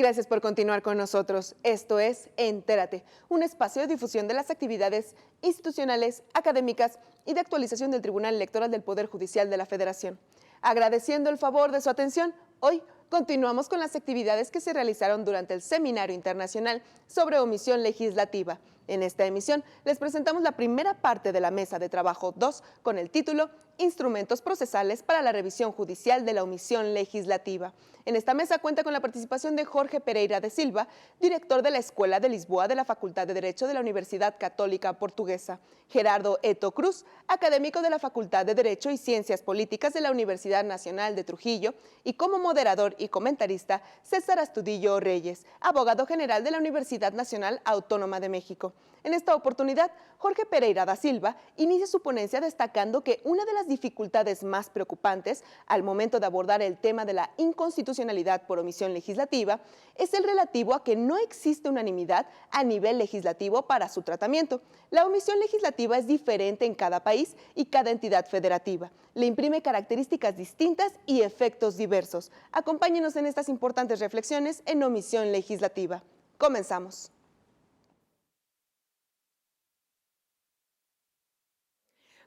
Gracias por continuar con nosotros. Esto es Entérate, un espacio de difusión de las actividades institucionales, académicas y de actualización del Tribunal Electoral del Poder Judicial de la Federación. Agradeciendo el favor de su atención, hoy continuamos con las actividades que se realizaron durante el Seminario Internacional sobre Omisión Legislativa. En esta emisión les presentamos la primera parte de la Mesa de Trabajo 2 con el título Instrumentos procesales para la revisión judicial de la omisión legislativa. En esta mesa cuenta con la participación de Jorge Pereira da Silva, director de la Escuela de Lisboa de la Facultad de Derecho de la Universidad Católica Portuguesa, Gerardo Eto Cruz, académico de la Facultad de Derecho y Ciencias Políticas de la Universidad Nacional de Trujillo, y como moderador y comentarista, César Astudillo Reyes, abogado general de la Universidad Nacional Autónoma de México. En esta oportunidad, Jorge Pereira da Silva inicia su ponencia destacando que una de las dificultades más preocupantes al momento de abordar el tema de la inconstitucionalidad por omisión legislativa es el relativo a que no existe unanimidad a nivel legislativo para su tratamiento. La omisión legislativa es diferente en cada país y cada entidad federativa. Le imprime características distintas y efectos diversos. Acompáñenos en estas importantes reflexiones en omisión legislativa. Comenzamos.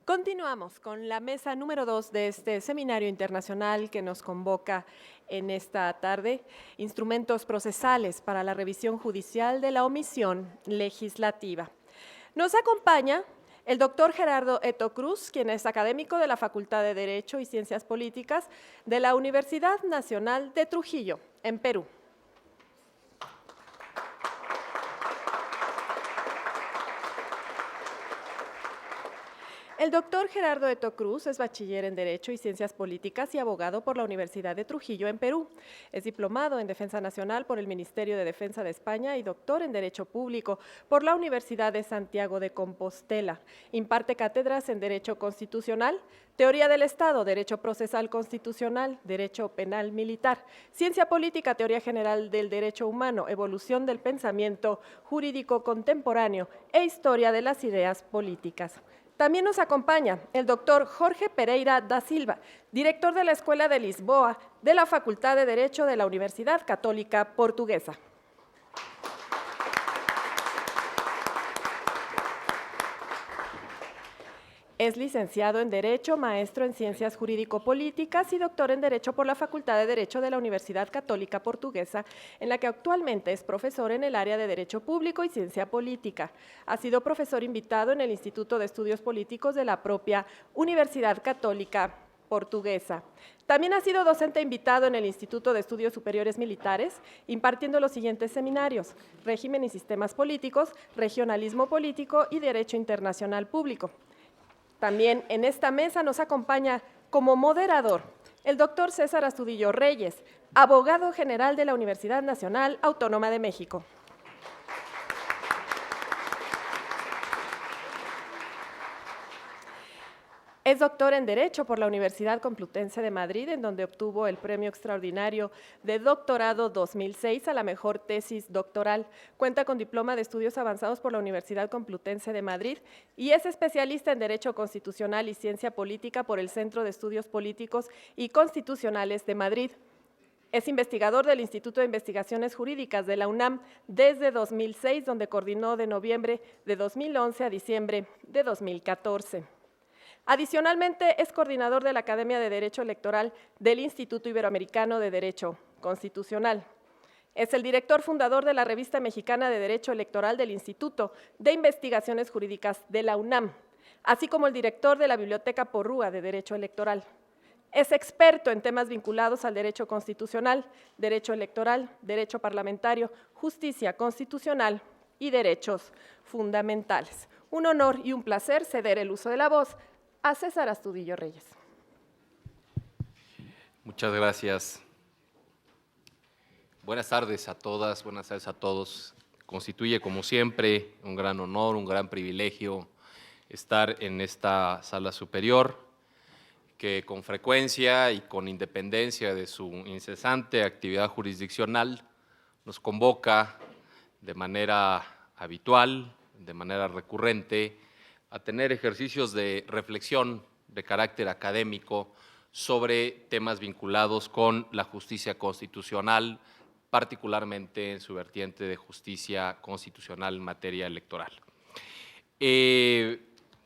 Continuamos con la mesa número 2 de este seminario internacional que nos convoca en esta tarde, instrumentos procesales para la revisión judicial de la omisión legislativa. Nos acompaña el doctor Gerardo Eto Cruz, quien es académico de la Facultad de Derecho y Ciencias Políticas de la Universidad Nacional de Trujillo, en Perú. El doctor Gerardo Eto Cruz es bachiller en Derecho y Ciencias Políticas y abogado por la Universidad de Trujillo en Perú. Es diplomado en Defensa Nacional por el Ministerio de Defensa de España y doctor en Derecho Público por la Universidad de Santiago de Compostela. Imparte cátedras en Derecho Constitucional, Teoría del Estado, Derecho Procesal Constitucional, Derecho Penal Militar, Ciencia Política, Teoría General del Derecho Humano, Evolución del Pensamiento Jurídico Contemporáneo e Historia de las Ideas Políticas. También nos acompaña el doctor Jorge Pereira da Silva, director de la Escuela de Lisboa de la Facultad de Derecho de la Universidad Católica Portuguesa. Es licenciado en Derecho, maestro en Ciencias Jurídico-Políticas y doctor en Derecho por la Facultad de Derecho de la Universidad Católica Portuguesa, en la que actualmente es profesor en el área de Derecho Público y Ciencia Política. Ha sido profesor invitado en el Instituto de Estudios Políticos de la propia Universidad Católica Portuguesa. También ha sido docente invitado en el Instituto de Estudios Superiores Militares, impartiendo los siguientes seminarios: Régimen y Sistemas Políticos, Regionalismo Político y Derecho Internacional Público. También en esta mesa nos acompaña como moderador el doctor César Astudillo Reyes, abogado general de la Universidad Nacional Autónoma de México. Es doctor en Derecho por la Universidad Complutense de Madrid, en donde obtuvo el Premio Extraordinario de Doctorado 2006 a la mejor tesis doctoral. Cuenta con diploma de estudios avanzados por la Universidad Complutense de Madrid y es especialista en Derecho Constitucional y Ciencia Política por el Centro de Estudios Políticos y Constitucionales de Madrid. Es investigador del Instituto de Investigaciones Jurídicas de la UNAM desde 2006, donde coordinó de noviembre de 2011 a diciembre de 2014. Adicionalmente, es coordinador de la Academia de Derecho Electoral del Instituto Iberoamericano de Derecho Constitucional. Es el director fundador de la Revista Mexicana de Derecho Electoral del Instituto de Investigaciones Jurídicas de la UNAM, así como el director de la Biblioteca Porrúa de Derecho Electoral. Es experto en temas vinculados al derecho constitucional, derecho electoral, derecho parlamentario, justicia constitucional y derechos fundamentales. Un honor y un placer ceder el uso de la voz a César Astudillo Reyes. Muchas gracias, Buenas tardes a todas, buenas tardes a todos. Constituye, como siempre, un gran honor, un gran privilegio estar en esta sala superior, que con frecuencia y con independencia de su incesante actividad jurisdiccional nos convoca de manera habitual, de manera recurrente, a tener ejercicios de reflexión de carácter académico sobre temas vinculados con la justicia constitucional, particularmente en su vertiente de justicia constitucional en materia electoral.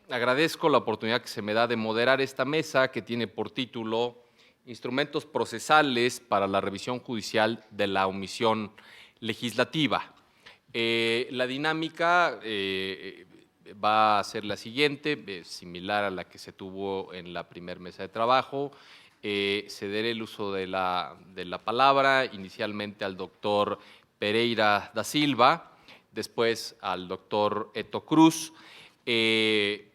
Agradezco la oportunidad que se me da de moderar esta mesa que tiene por título Instrumentos procesales para la revisión judicial de la omisión legislativa. La dinámica va a ser la siguiente, similar a la que se tuvo en la primera mesa de trabajo. Cederé el uso de la palabra inicialmente al doctor Pereira da Silva, después al doctor Eto Cruz,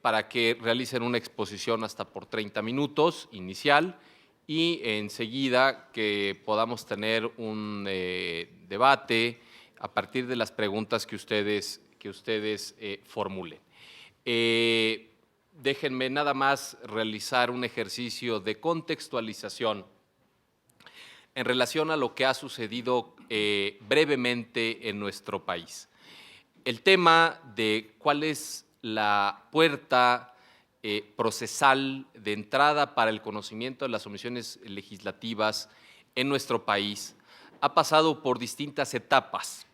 para que realicen una exposición hasta por 30 minutos inicial y enseguida que podamos tener un debate a partir de las preguntas que ustedes formulen. Déjenme nada más realizar un ejercicio de contextualización en relación a lo que ha sucedido brevemente en nuestro país. El tema de cuál es la puerta procesal de entrada para el conocimiento de las omisiones legislativas en nuestro país ha pasado por distintas etapas,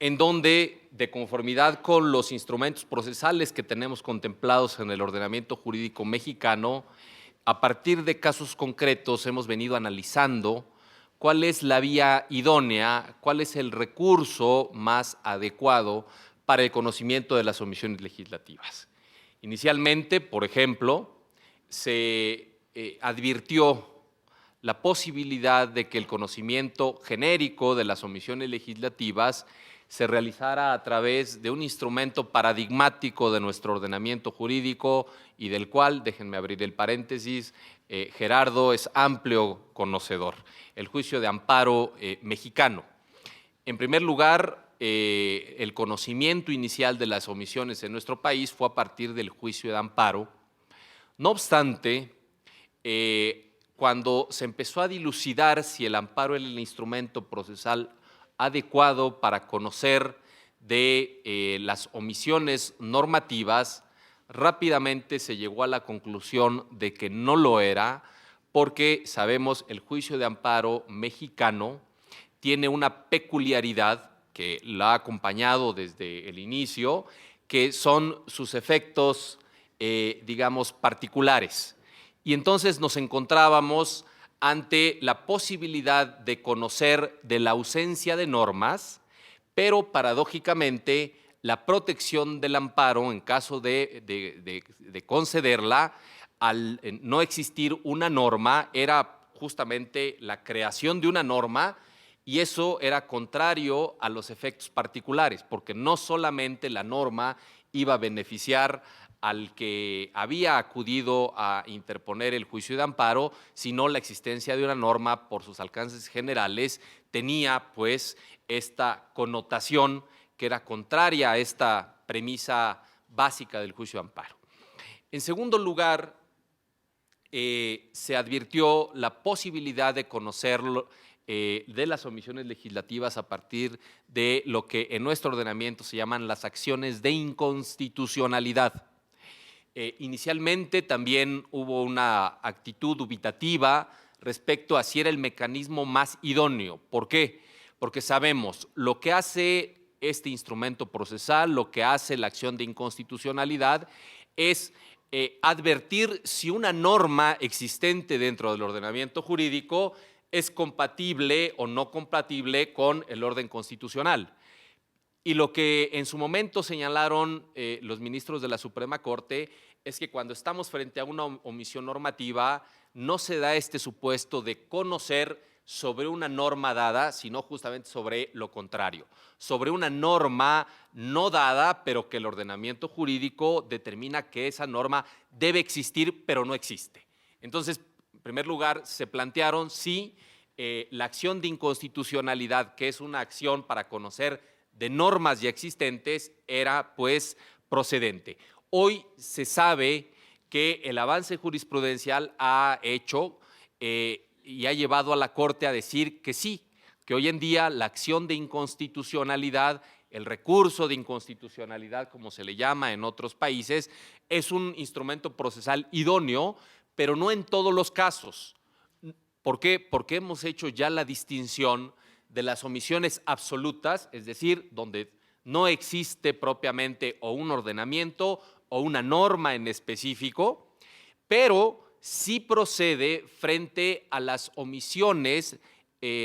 en donde, de conformidad con los instrumentos procesales que tenemos contemplados en el ordenamiento jurídico mexicano, a partir de casos concretos hemos venido analizando cuál es la vía idónea, cuál es el recurso más adecuado para el conocimiento de las omisiones legislativas. Inicialmente, por ejemplo, se advirtió la posibilidad de que el conocimiento genérico de las omisiones legislativas se realizara a través de un instrumento paradigmático de nuestro ordenamiento jurídico y del cual, déjenme abrir el paréntesis, Gerardo es amplio conocedor, el juicio de amparo mexicano. En primer lugar, el conocimiento inicial de las omisiones en nuestro país fue a partir del juicio de amparo. No obstante, cuando se empezó a dilucidar si el amparo era el instrumento procesal adecuado para conocer de las omisiones normativas, rápidamente se llegó a la conclusión de que no lo era, porque sabemos el juicio de amparo mexicano tiene una peculiaridad que la ha acompañado desde el inicio, que son sus efectos, digamos, particulares. Y entonces nos encontrábamos ante la posibilidad de conocer de la ausencia de normas, pero paradójicamente la protección del amparo en caso de concederla, al no existir una norma, era justamente la creación de una norma, y eso era contrario a los efectos particulares, porque no solamente la norma iba a beneficiar al que había acudido a interponer el juicio de amparo, sino la existencia de una norma por sus alcances generales tenía pues esta connotación que era contraria a esta premisa básica del juicio de amparo. En segundo lugar, se advirtió la posibilidad de conocerlo de las omisiones legislativas a partir de lo que en nuestro ordenamiento se llaman las acciones de inconstitucionalidad. Inicialmente también hubo una actitud dubitativa respecto a si era el mecanismo más idóneo. ¿Por qué? Porque sabemos lo que hace este instrumento procesal, lo que hace la acción de inconstitucionalidad es advertir si una norma existente dentro del ordenamiento jurídico es compatible o no compatible con el orden constitucional. Y lo que en su momento señalaron los ministros de la Suprema Corte es que cuando estamos frente a una omisión normativa no se da este supuesto de conocer sobre una norma dada, sino justamente sobre lo contrario, sobre una norma no dada, pero que el ordenamiento jurídico determina que esa norma debe existir, pero no existe. Entonces, en primer lugar, se plantearon si la acción de inconstitucionalidad, que es una acción para conocer de normas ya existentes, era pues procedente. Hoy se sabe que el avance jurisprudencial ha hecho y ha llevado a la Corte a decir que sí, que hoy en día la acción de inconstitucionalidad, el recurso de inconstitucionalidad, como se le llama en otros países, es un instrumento procesal idóneo, pero no en todos los casos. ¿Por qué? Porque hemos hecho ya la distinción de las omisiones absolutas, es decir, donde no existe propiamente o un ordenamiento o una norma en específico, pero sí procede frente a las omisiones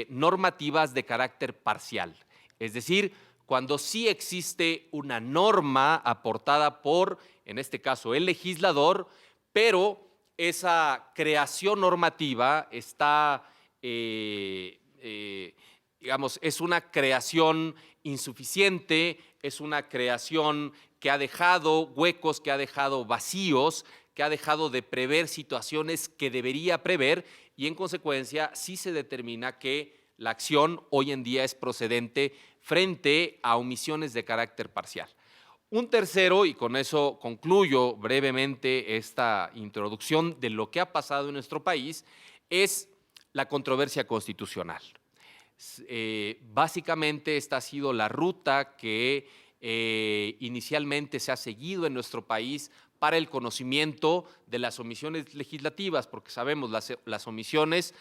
normativas de carácter parcial. Es decir, cuando sí existe una norma aportada por, en este caso, el legislador, pero esa creación normativa está, digamos, es una creación insuficiente, es una creación que ha dejado huecos, que ha dejado vacíos, que ha dejado de prever situaciones que debería prever y en consecuencia sí se determina que la acción hoy en día es procedente frente a omisiones de carácter parcial. Un tercero, y con eso concluyo brevemente esta introducción de lo que ha pasado en nuestro país, es la controversia constitucional. Básicamente esta ha sido la ruta que inicialmente se ha seguido en nuestro país para el conocimiento de las omisiones legislativas, porque sabemos las omisiones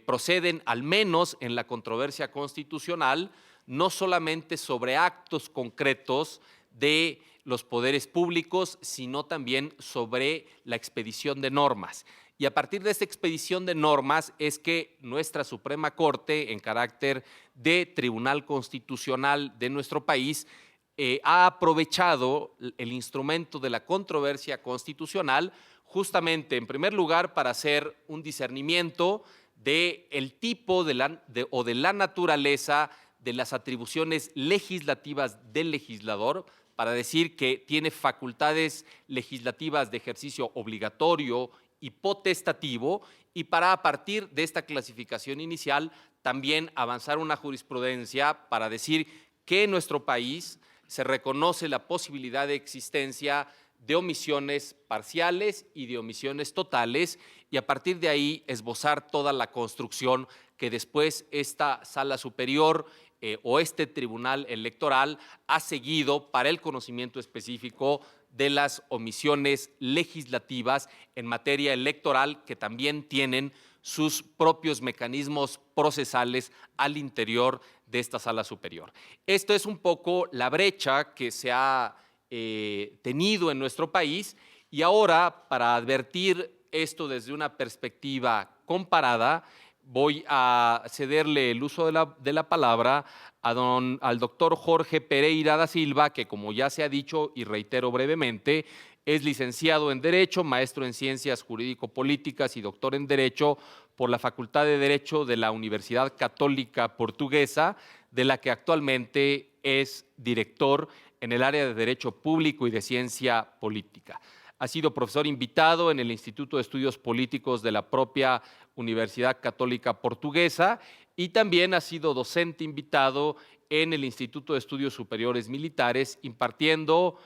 proceden al menos en la controversia constitucional, no solamente sobre actos concretos de los poderes públicos, sino también sobre la expedición de normas. Y a partir de esta expedición de normas es que nuestra Suprema Corte, en carácter de Tribunal Constitucional de nuestro país, ha aprovechado el instrumento de la controversia constitucional justamente, en primer lugar, para hacer un discernimiento del tipo o de la naturaleza de las atribuciones legislativas del legislador, para decir que tiene facultades legislativas de ejercicio obligatorio y potestativo, y para, a partir de esta clasificación inicial, también avanzar una jurisprudencia para decir que en nuestro país se reconoce la posibilidad de existencia de omisiones parciales y de omisiones totales, y a partir de ahí esbozar toda la construcción que después esta Sala Superior o este Tribunal Electoral ha seguido para el conocimiento específico de las omisiones legislativas en materia electoral, que también tienen sus propios mecanismos procesales al interior de esta Sala Superior. Esto es un poco la brecha que se ha tenido en nuestro país, y ahora, para advertir esto desde una perspectiva comparada, voy a cederle el uso de la palabra al doctor Jorge Pereira da Silva, que, como ya se ha dicho y reitero brevemente, es licenciado en Derecho, maestro en Ciencias Jurídico-Políticas y doctor en Derecho por la Facultad de Derecho de la Universidad Católica Portuguesa, de la que actualmente es director en el área de Derecho Público y de Ciencia Política. Ha sido profesor invitado en el Instituto de Estudios Políticos de la propia Universidad Católica Portuguesa y también ha sido docente invitado en el Instituto de Estudios Superiores Militares, impartiendo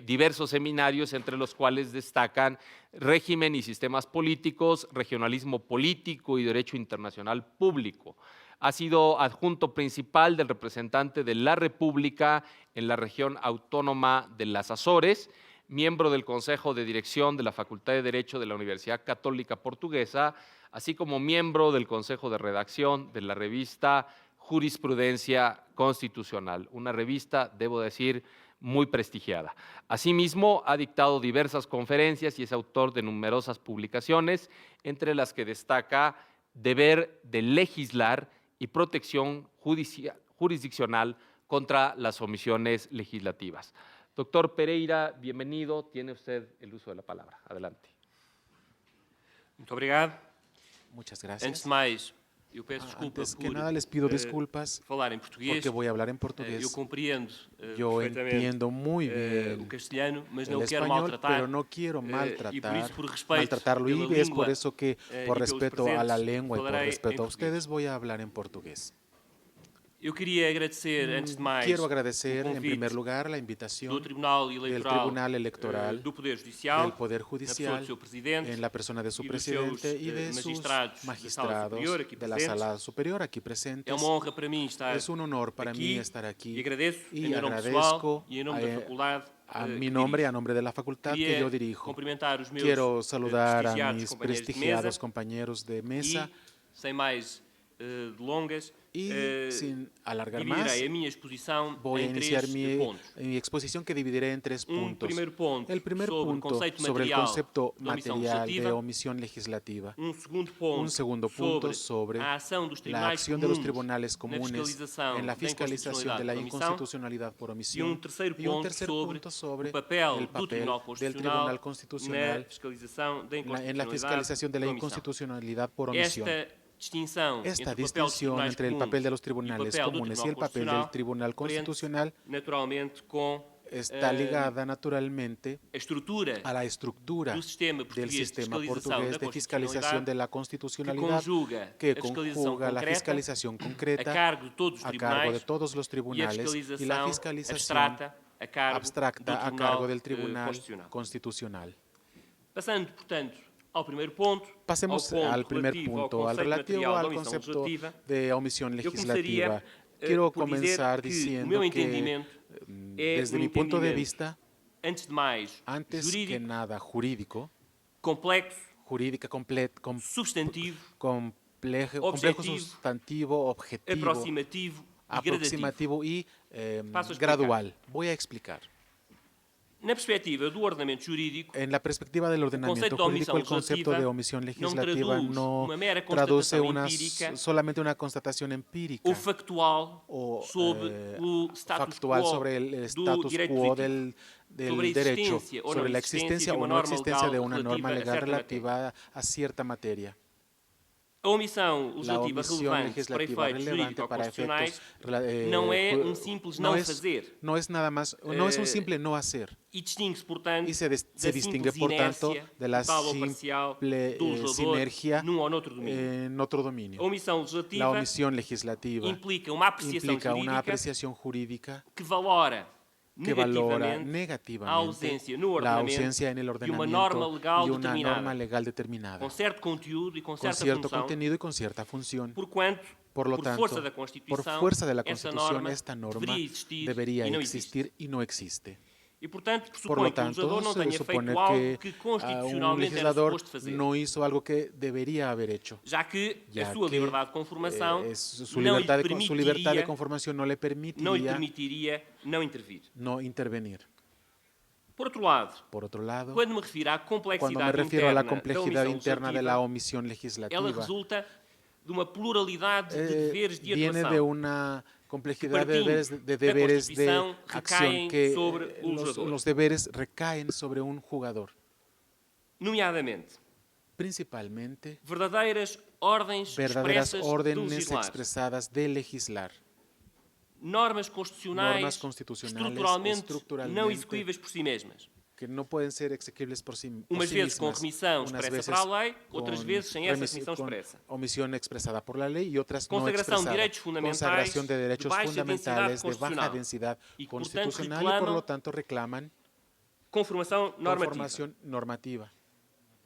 diversos seminarios, entre los cuales destacan régimen y sistemas políticos, regionalismo político y derecho internacional público. Ha sido adjunto principal del representante de la República en la región autónoma de las Azores, miembro del Consejo de Dirección de la Facultad de Derecho de la Universidad Católica Portuguesa, así como miembro del Consejo de Redacción de la revista Jurisprudencia Constitucional, una revista, debo decir, muy prestigiada. Asimismo, ha dictado diversas conferencias y es autor de numerosas publicaciones, entre las que destaca Deber de legislar y protección jurisdiccional contra las omisiones legislativas. Doctor Pereira, bienvenido. Tiene usted el uso de la palabra. Adelante. Muito obrigado. Muchas gracias. Antes de mais, Eu peço desculpa Antes que por nada les pido disculpas falar em português. porque voy a hablar en Eu portugués. compreendo Yo perfeitamente entiendo muy o bien castelhano, mas el não o quero español, maltratar. pero no quiero E por isso, por respeito maltratarlo. pela Y es por língua, eso que, e por pelos respeto a la presentes, lengua y por falarei em respeto a português. ustedes, voy a hablar en portugués. Eu queria agradecer, antes de mais, Quiero agradecer, o en primer convite lugar, la do invitación Tribunal del Eleitoral, Tribunal Electoral do Poder Judicial, del Poder na pessoa Judicial do seu presidente, en la persona de su e dos seus, presidente y de sus magistrados da Sala magistrados Superior aqui de la presentes. Sala Superior aquí É presentes. uma honra para mim estar Es un honor para mí aqui estar aquí e agradeço em y meu nome agradezco pessoal e em nome da faculdade a que mi nombre, dirijo. a nombre de la facultad que Queria yo dirijo. cumprimentar os meus Quiero saludar a prestigiados mis companheiros de prestigiados mesa compañeros de mesa e, sem mais delongas, y sin alargar más, dividirei a minha exposição voy a em iniciar três mi pontos. exposición que dividiré en tres puntos. Primeiro ponto El primer sobre o punto conceito sobre el material concepto da omissão material de legislativa. omisión legislativa. Segundo ponto Un segundo punto sobre a ação dos la tribunais acción de los comuns tribunales na comunes fiscalização en la da fiscalización de la inconstitucionalidad por omissão. inconstitucionalidad por E omisión. terceiro Sobre o papel el do papel Tribunal del Tribunal Constitucional Constitucional na fiscalização da en la fiscalización de la inconstitucionalidad por omisión. Esta distinción entre el papel de los tribunales comunes y el papel del Tribunal Constitucional naturalmente com está ligada naturalmente a estrutura a la estructura do sistema del português de sistema fiscalização portugués da de fiscalización de la que constitucionalidad conjuga que a fiscalização conjuga la concreta fiscalización a concreta cargo de todos os a cargo de tribunais todos los e a tribunales y la fiscalización abstrata a cargo del Tribunal Constitucional. Constitucional. Passando, portanto, ao primeiro ponto, Pasemos ao ponto al primer relativo punto, ao al conceito relativo material da al omissão concepto legislativa. de omisión Eu legislativa. começaria Quiero por dizer comenzar que o diciendo meu que, entendimento é desde um mi punto de entendimento, vista, antes de mais, antes que jurídico, nada jurídico, complexo, jurídica substantivo, complejo objetivo, sustantivo, objetivo, aproximativo e gradativo. aproximativo y Paso a explicar. gradual. Voy a explicar. Na perspectiva do ordenamento jurídico, En la perspectiva del ordenamiento concepto de jurídico, el omisión concepto de legislativa omisión no legislativa traduz no una mera traduce constatación empírica solamente una constatación empírica ou factual o sobre o status factual quo sobre el do status direito quo positivo, del sobre a derecho, existência ou sobre não la existência existencia de o uma no norma existencia de legal una norma relativa a legal certa relativa a cierta materia. A omissão La legislativa omisión relevante para legislativa efeitos relevante para jurídico-constitucionais efectos não é simples não fazer no es nada más, no es un simple no hacer. e distingue-se, portanto, Y se da distingue, simples por tanto, inércia de la total ou parcial simple do legislador sinergia num ou noutro domínio. en otro dominio. A omissão La legislativa omisión legislativa implica uma apreciação implica una jurídica apreciación jurídica que valora que valora a negativamente ausência no la ordenamento ausencia en el de uma ordenamiento norma legal y una determinada, norma legal determinada, com certo conteúdo e com con certa cierto função, contenido y con cierta función. porquanto, Por lo por tanto, força da por Constituição, fuerza de la essa Constitución, esta norma deveria existir debería e não existe. existir y no existe. E, portanto, Por lo pressupõe que o tanto, legislador não se tenha supone feito algo que que un constitucionalmente era legislador suposto fazer, no hizo algo que debería haber hecho, já que ya a sua que liberdade de conformação su não libertad lhe de conformación no le não lhe permitiría permitiria não intervir. no intervenir. Por outro lado, Por otro lado, quando me refiro à cuando me complexidade refiero a la interna complejidad da interna de omissão la legislativa, omisión ela legislativa, resulta de uma pluralidade de deveres de viene de atuação. una complejidad de partindo deberes da de Constituição, acción recaem que sobre o legislador. los deberes recaen sobre un jugador, Nomeadamente, principalmente verdadeiras ordens verdaderas expressas de órdenes legislar, expresadas de legislar, normas constitucionais, normas constitucionales estruturalmente não execuíveis por si mesmas. que no pueden ser exequibles por sí, Umas sí vezes com mismas, remissão unas expressa veces para a lei, con outras vezes sem essa remissão con expressa. omisión expresada por la ley y otras no Consagração de expresada. direitos fundamentais Consagración de de derechos baixa fundamentales densidade de baja constitucional densidad e que, portanto, constitucional y por reclamam lo tanto reclaman Conformação normativa. conformación normativa.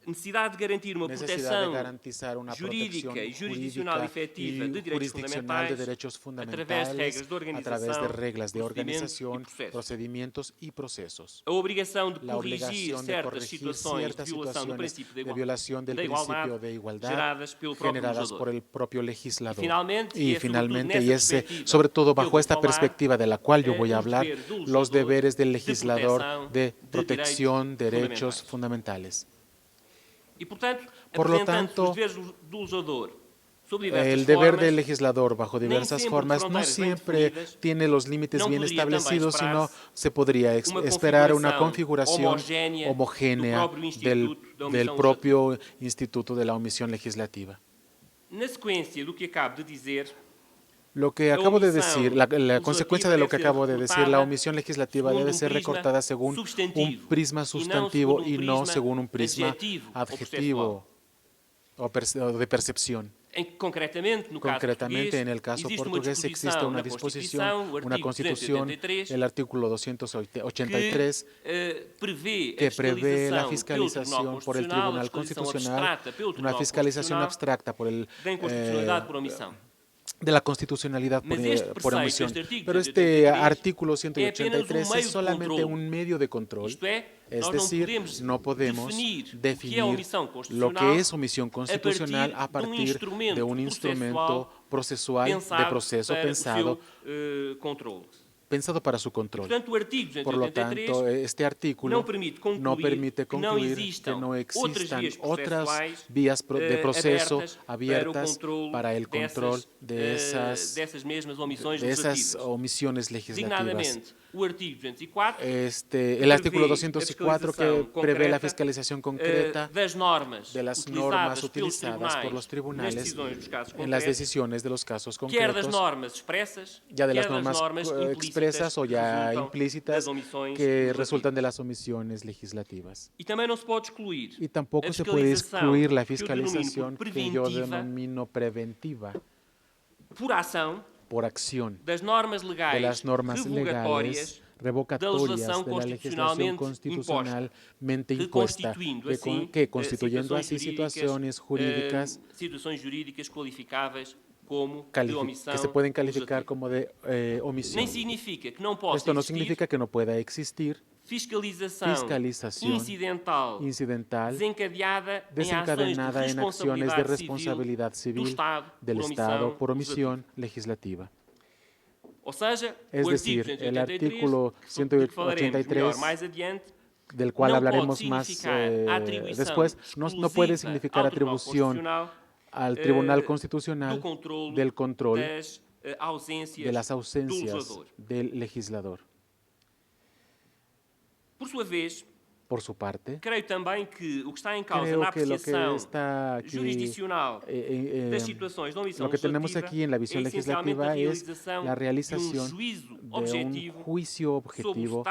Necessidade de garantir uma Necesidad de proteção garantizar una jurídica protección e jurisdicional jurídica efetiva y de direitos jurisdiccional de fundamentais derechos através de regras fundamentales de a través de organização, reglas de procedimentos organización, e processos. procedimientos y procesos. A obrigação de La corrigir obligación de certas corregir situações de ciertas violação do situaciones princípio de violación del da igualdade principio de igualdad geradas pelo próprio generadas legislador. por el propio legislador. Finalmente, Y é finalmente, sobretudo y nessa ese, perspectiva sobre todo que eu bajo vou esta falar, perspectiva de la cual yo voy a los hablar, deberes do los deberes del legislador legislador de de protección de derechos derechos fundamentales. E, portanto, Por lo apresentando-se tanto, os deveres do legislador sob diversas El deber formas, del legislador bajo diversas siempre formas no fronteras bien siempre definidas, tiene los límites no bien podría también establecidos, sino esperarse se podría una esperar una configuración configuración homogénea homogénea del propio del instituto de omisión propio Instituto de la Omisión Legislativa. Na sequência do que acabo de dizer, lo que acabo de decir, la consecuencia de lo que acabo de decir, la omisión legislativa debe ser recortada según un prisma sustantivo y no según un prisma adjetivo o de percepción. Concretamente, en el caso portugués existe una disposición, una constitución, el artículo 283, que prevé la fiscalización por el Tribunal Constitucional, una fiscalización abstracta por el de la constitucionalidad por omisión. Pero este artículo 183 es solamente un medio de control, es decir, no podemos definir lo que es omisión constitucional a partir de un instrumento procesual de proceso pensado para su control. Por lo tanto, este artículo no permite concluir que no existan otras vías de proceso abiertas para el control de esas omisiones legislativas. El artículo 204 que prevé la fiscalización concreta de las normas utilizadas por los tribunales en las decisiones de los casos concretos, ya de las normas expresas o ya implícitas que resultan de las omisiones legislativas. Y tampoco se puede excluir la fiscalización que yo denomino preventiva por acción de las normas legales revocatorias de la legislación constitucionalmente impuesta, que constituyendo así situaciones jurídicas que se pueden calificar como de omisión. Esto no significa que no pueda existir fiscalización incidental desencadenada en acciones de responsabilidad civil del Estado por omisión legislativa. Es decir, el artículo 183, del cual hablaremos más después, no puede significar atribución al Tribunal Constitucional del control de las ausencias del legislador. Por su parte, creo que lo que está aquí, lo que tenemos aquí en la visión legislativa es la realización de un juicio objetivo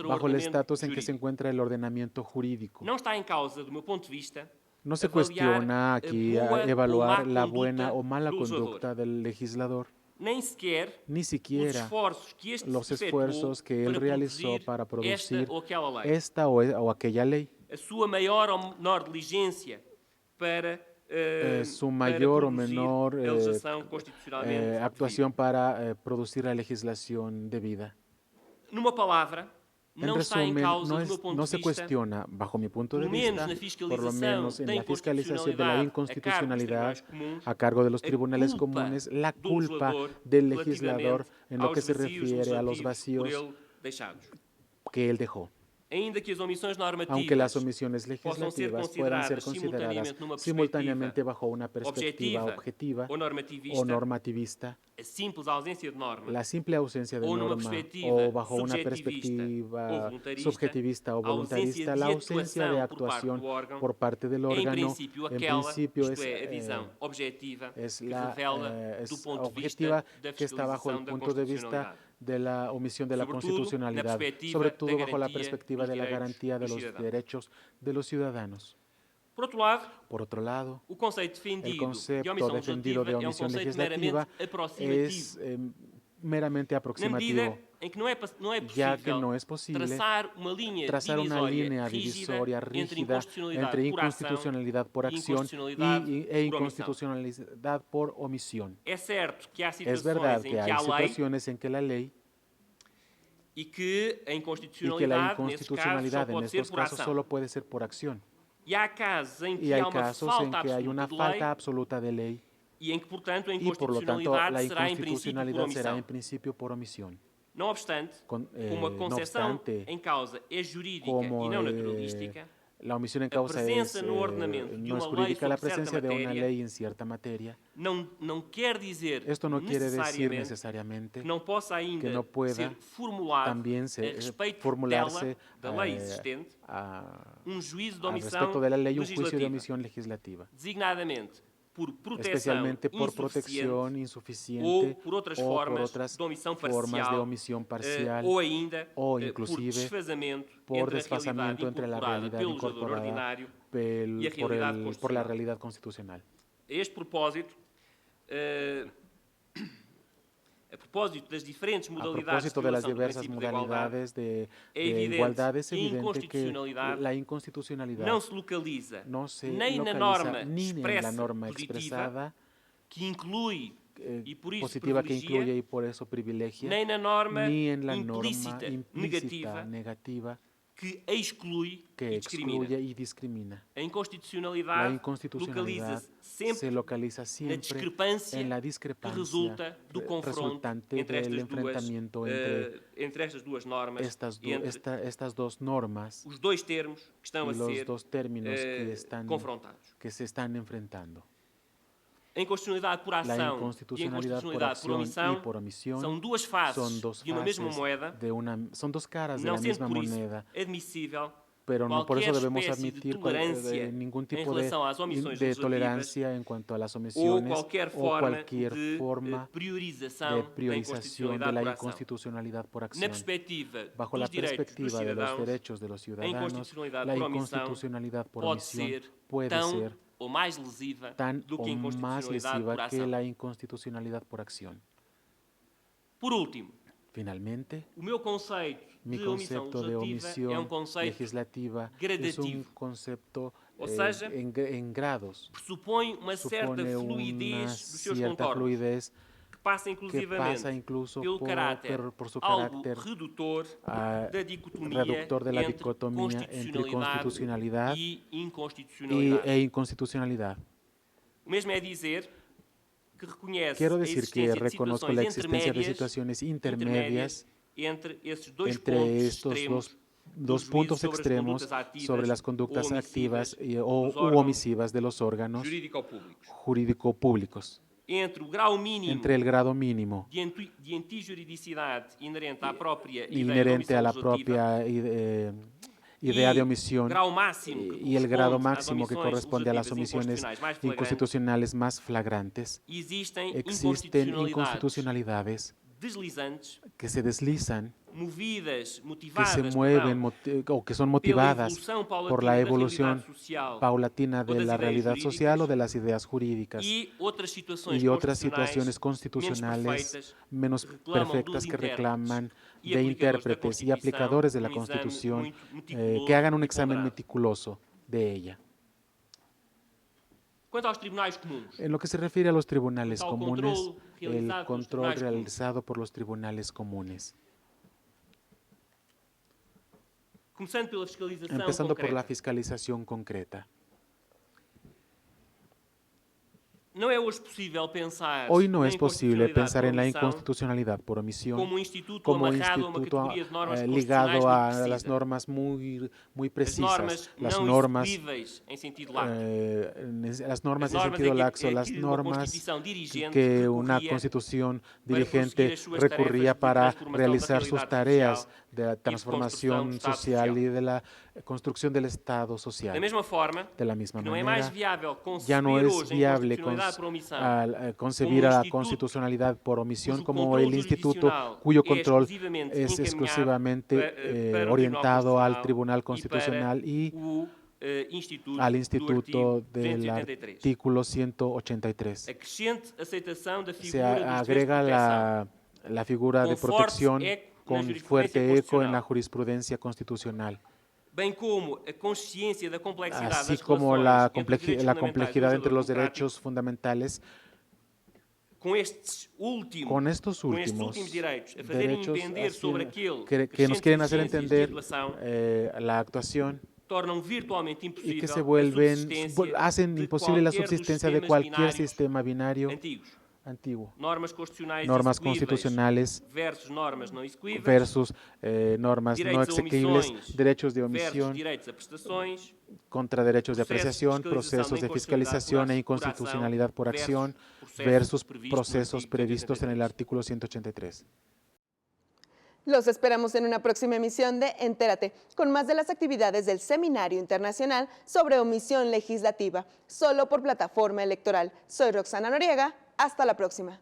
bajo el estatus en que se encuentra el ordenamiento jurídico. No se cuestiona aquí evaluar la buena o mala conducta del legislador, ni siquiera los esfuerzos que él realizó para producir esta o aquella ley. Su mayor o menor actuación para producir la legislación debida. En resumen, no se cuestiona, bajo mi punto de vista, por lo menos en la fiscalización de la inconstitucionalidad a cargo de los tribunales comunes, la culpa del legislador en lo que se refiere a los vacíos que él dejó. Aunque las omisiones legislativas puedan ser consideradas simultáneamente bajo una perspectiva objetiva o normativista, la simple ausencia de norma o bajo una perspectiva subjetivista o voluntarista, la ausencia de actuación por parte del órgano, en principio es objetiva, que está bajo el punto de vista de la omisión de la constitucionalidad, sobre todo bajo la perspectiva de la garantía de los derechos de los ciudadanos. Por otro lado, el concepto defendido de omisión legislativa es meramente aproximativo, ya que no es posible trazar una línea divisoria rígida entre inconstitucionalidad por acción e inconstitucionalidad por omisión. Es verdad que hay situaciones en que la ley y que la inconstitucionalidad en estos casos solo puede ser por acción. Y hay casos en que hay una falta absoluta de ley y por lo tanto la inconstitucionalidad será en principio por omisión. No obstante, como la omisión en causa no es jurídica, la presencia de una ley en cierta materia, esto no quiere decir necesariamente que no pueda también formularse al respecto de la ley un juicio de omisión legislativa. especialmente por protección insuficiente ou por outras o por formas otras de omissão formas de parcial, omisión parcial ou ainda o por inclusive desfazamento por entre a desfasamiento entre la realidade realidad incorporada pelo legislador incorporada ordinário e a por realidade la constitucional. realidad constitucional. A este propósito, a propósito das diferentes A modalidades propósito de de las violação do diversas princípio da igualdade, modalidades de é evidente igualdad, es que a evidente que inconstitucionalidade la inconstitucionalidad não se localiza no se nem na localiza norma ni en la expressa norma positiva, expresada que inclui e por isso positiva que incluye privilegia, y por eso privilegia, nem na norma ni en la norma implícita, implícita negativa que exclui que e discrimina. excluye y discrimina. A La inconstitucionalidade inconstitucionalidad localiza-se se localiza na siempre discrepância en la que discrepancia resulta do confronto resultante entre del estas duas, enfrentamiento entre estas duas normas, estas dos normas os dois termos que estão y a los ser dos términos confrontados. que se están enfrentando. A inconstitucionalidade por La ação e a inconstitucionalidad por inconstitucionalidade por acción y omissão por omisión são duas faces son dos de uma mesma faces moeda, son dos caras de não la sendo misma por isso moneda, admissível pero no por eso qualquer debemos espécie de admitir tolerância ningún em tipo de, relação às omissões de legislativas tolerancia en cuanto a las ou omisiones qualquer o forma cualquier de forma de priorização da priorización de inconstitucionalidade la por ação. inconstitucionalidad por Na acción. perspectiva Bajo la dos direitos dos perspectiva de los cidadãos, derechos de los a ciudadanos, inconstitucionalidade la por omissão inconstitucionalidad por pode omisión ser puede tão ser ou mais lesiva tan do o que a más inconstitucionalidade por lesiva que ação. la inconstitucionalidad por acción. Por último, Finalmente, o meu conceito mi de omissão concepto de legislativa é omisión conceito legislativa es un gradativo. concepto Ou seja, en grados. pressupõe uma certa Supone una fluidez dos seus cierta contornos, fluidez que passa que inclusivamente pasa incluso pelo caráter por su algo carácter redutor da dicotomia reductor de la entre dicotomía entre constitucionalidad e inconstitucionalidade. e inconstitucionalidad. O mesmo é dizer que reconhece Quiero a decir que existência de reconozco la existencia de situaciones intermedias entre esses dois entre pontos estos extremos dos puntos extremos sobre las conductas activas u omisivas de los órganos jurídico-públicos. entre o grau mínimo Entre el grado mínimo de antijuridicidade inerente à própria inherente a la propia idea de omisión grau máximo y el grado máximo que corresponde a las omisiones inconstitucionales más flagrantes. existem Existen inconstitucionalidades deslizantes que se deslizan, movidas, que motivadas, se mueven o que son motivadas por la evolución paulatina de la realidad social o de las ideas jurídicas y otras situaciones constitucionales menos perfectas que reclaman de intérpretes y aplicadores de la Constitución que hagan un examen meticuloso de ella. Quanto aos tribunais comuns, En lo que se refiere a los tribunales Quanto ao comunes, control el realizado pelos control tribunais realizado por los tribunales comunes, começando pela fiscalização empezando por la concreta. fiscalización concreta. Não é hoje possível pensar Hoy no na es posible inconstitucionalidade pensar por en la omissão inconstitucionalidad por omisión como um instituto como amarrado a uma instituto categoria de normas ligado constitucionais a muito las precisa. normas muy As precisas, normas las não normas, execuíveis em sentido lato. las normas As en normas sentido é que- laxo, é las que uma normas Constituição dirigente que una recorria constitución para dirigente prosseguir as suas recurría tarefas de para transformação da realizar sus realidade tareas social de la e de transformación construção do Estado social social. y de la construcción del Estado Da social. mesma forma, De la misma que não é mais manera, viável ya no conceber es hoje a viable inconstitucionalidade por omissão concebir a la constitucionalidad por omisión cuyo como control el instituto jurisdiccional cuyo es control exclusivamente es encaminhado exclusivamente para o orientado al Tribunal Tribunal Constitucional y o Instituto al do Instituto artigo del 283. artículo 183. A crescente aceitação da Se figura dos deveres de agrega proteção, la figura de con forte protección eco na con jurisprudencia fuerte eco en constitucional. la jurisprudencia constitucional, bem como a consciência da complexidade así das como relações la entre os direitos fundamentais complejidad do entre los democrático. derechos fundamentales. Com estes últimos, Con estos com estes últimos últimos direitos a fazerem derechos entender sobre aquilo que nos quieren hacer exigências de entender atuação la actuación tornam virtualmente y impossível que se a vuelven, subsistência hacen de imposible la qualquer dos subsistencia de sistemas cualquier binários sistema binario antigos. antiguo. Normas constitucionais Normas execuíveis constitucionales versus normas não execuíveis, versus normas no direitos a exequibles, omissões derechos de versus omisión direitos a prestações, contra derechos de procesos de apreciación, procesos de fiscalización e inconstitucionalidad por acción versus procesos previstos en el artículo 183. Los esperamos en una próxima emisión de Entérate, con más de las actividades del Seminario Internacional sobre Omisión Legislativa, solo por Plataforma Electoral. Soy Roxana Noriega, hasta la próxima.